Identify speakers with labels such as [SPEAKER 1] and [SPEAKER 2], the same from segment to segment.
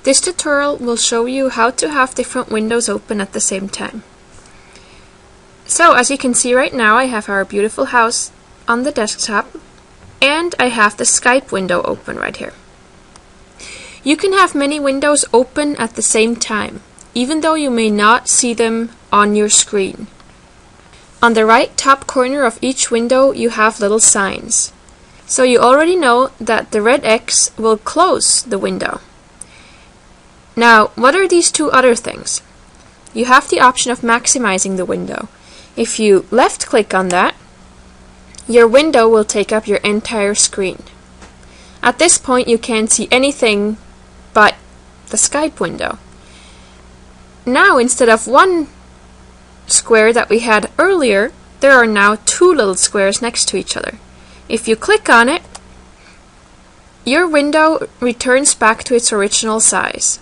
[SPEAKER 1] This tutorial will show you how to have different windows open at the same time. So as you can see right now, I have our beautiful house on the desktop and I have the Skype window open right here. You can have many windows open at the same time, even though you may not see them on your screen. On the right top corner of each window you have little signs. So you already know that the red X will close the window. Now, what are these two other things? You have the option of maximizing the window. If you left click on that, your window will take up your entire screen. At this point you can't see anything but the Skype window. Now instead of one square that we had earlier, there are now two little squares next to each other. If you click on it, your window returns back to its original size.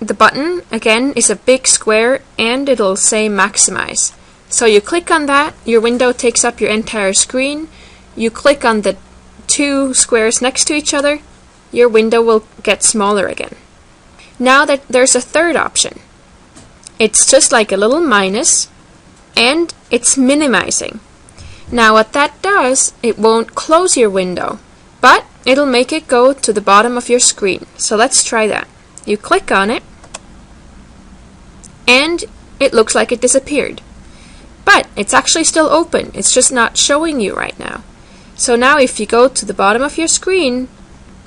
[SPEAKER 1] The button, again, is a big square and it'll say maximize. So you click on that, your window takes up your entire screen. You click on the two squares next to each other, your window will get smaller again. Now that there's a third option. It's just like a little minus and it's minimizing. Now what that does, it won't close your window, but it'll make it go to the bottom of your screen. So let's try that. You click on it and it looks like it disappeared. But it's actually still open, it's just not showing you right now. So now if you go to the bottom of your screen,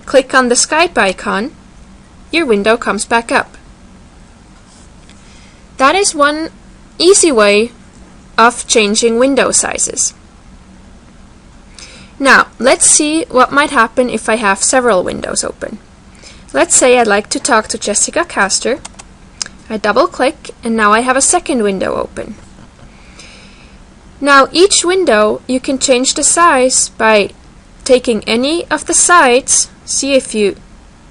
[SPEAKER 1] click on the Skype icon, your window comes back up. That is one easy way of changing window sizes. Now, let's see what might happen if I have several windows open. Let's say I'd like to talk to Jessica Castor. I double click and now I have a second window open. Now each window you can change the size by taking any of the sides. See, if you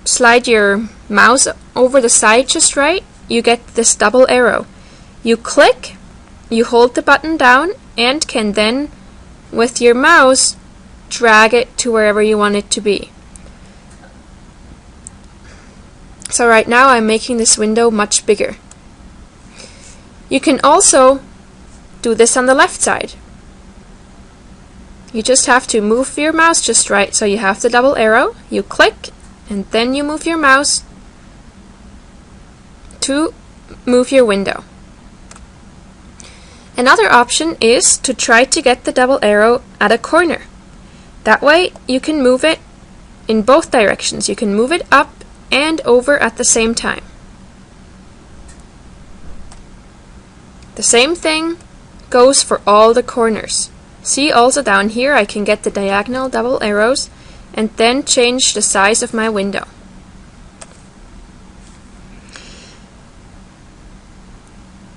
[SPEAKER 1] slide your mouse over the side just right, you get this double arrow. You click, you hold the button down and can then with your mouse drag it to wherever you want it to be. So right now I'm making this window much bigger. You can also do this on the left side. You just have to move your mouse just right, so you have the double arrow, you click and then you move your mouse to move your window. Another option is to try to get the double arrow at a corner. That way you can move it in both directions. You can move it up and over at the same time. The same thing goes for all the corners. See, also down here I can get the diagonal double arrows and then change the size of my window.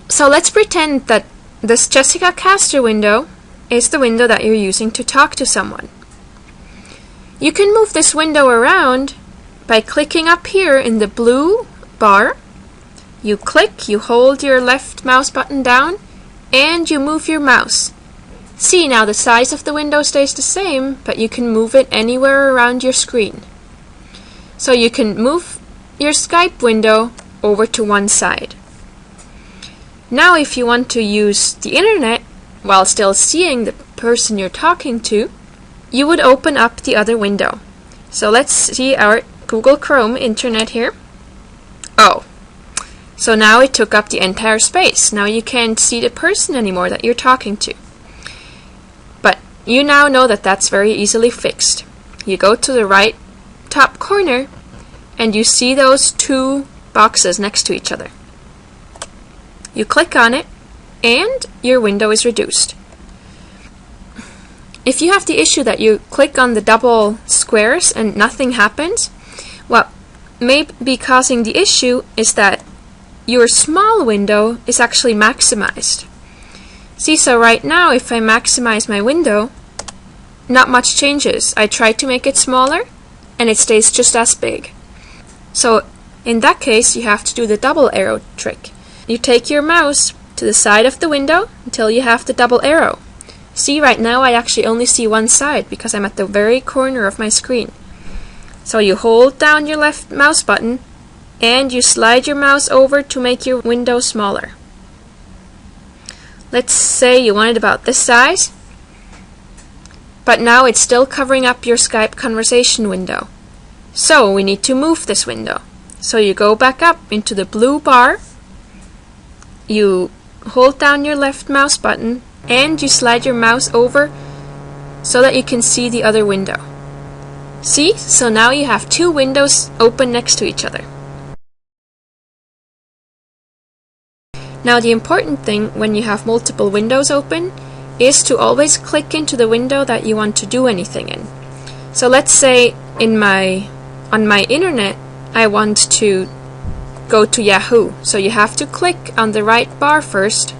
[SPEAKER 1] So let's pretend that this Jessica Castor window is the window that you're using to talk to someone. You can move this window around by clicking up here in the blue bar. You click, you hold your left mouse button down, and you move your mouse. See, now the size of the window stays the same, but you can move it anywhere around your screen. So you can move your Skype window over to one side. Now if you want to use the internet while still seeing the person you're talking to, you would open up the other window. So let's see our Google Chrome internet here. Oh, so now it took up the entire space. Now you can't see the person anymore that you're talking to. But you now know that that's very easily fixed. You go to the right top corner and you see those two boxes next to each other. You click on it and your window is reduced. If you have the issue that you click on the double squares and nothing happens, what may be causing the issue is that your small window is actually maximized. See, so right now if I maximize my window, not much changes. I try to make it smaller and it stays just as big. So in that case you have to do the double arrow trick. You take your mouse to the side of the window until you have the double arrow. See, right now I actually only see one side because I'm at the very corner of my screen. So you hold down your left mouse button and you slide your mouse over to make your window smaller. Let's say you want it about this size, but now it's still covering up your Skype conversation window. So we need to move this window. So you go back up into the blue bar, you hold down your left mouse button, and you slide your mouse over so that you can see the other window. See? So now you have two windows open next to each other. Now the important thing when you have multiple windows open is to always click into the window that you want to do anything in. So let's say on my internet I want to go to Yahoo. So you have to click on the right bar first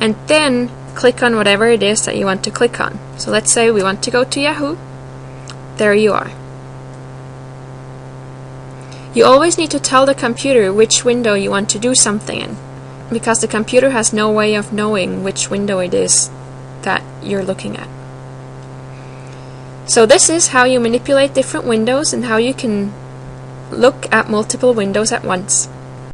[SPEAKER 1] and then click on whatever it is that you want to click on. So let's say we want to go to Yahoo. There you are. You always need to tell the computer which window you want to do something in, because the computer has no way of knowing which window it is that you're looking at. So this is how you manipulate different windows and how you can look at multiple windows at once.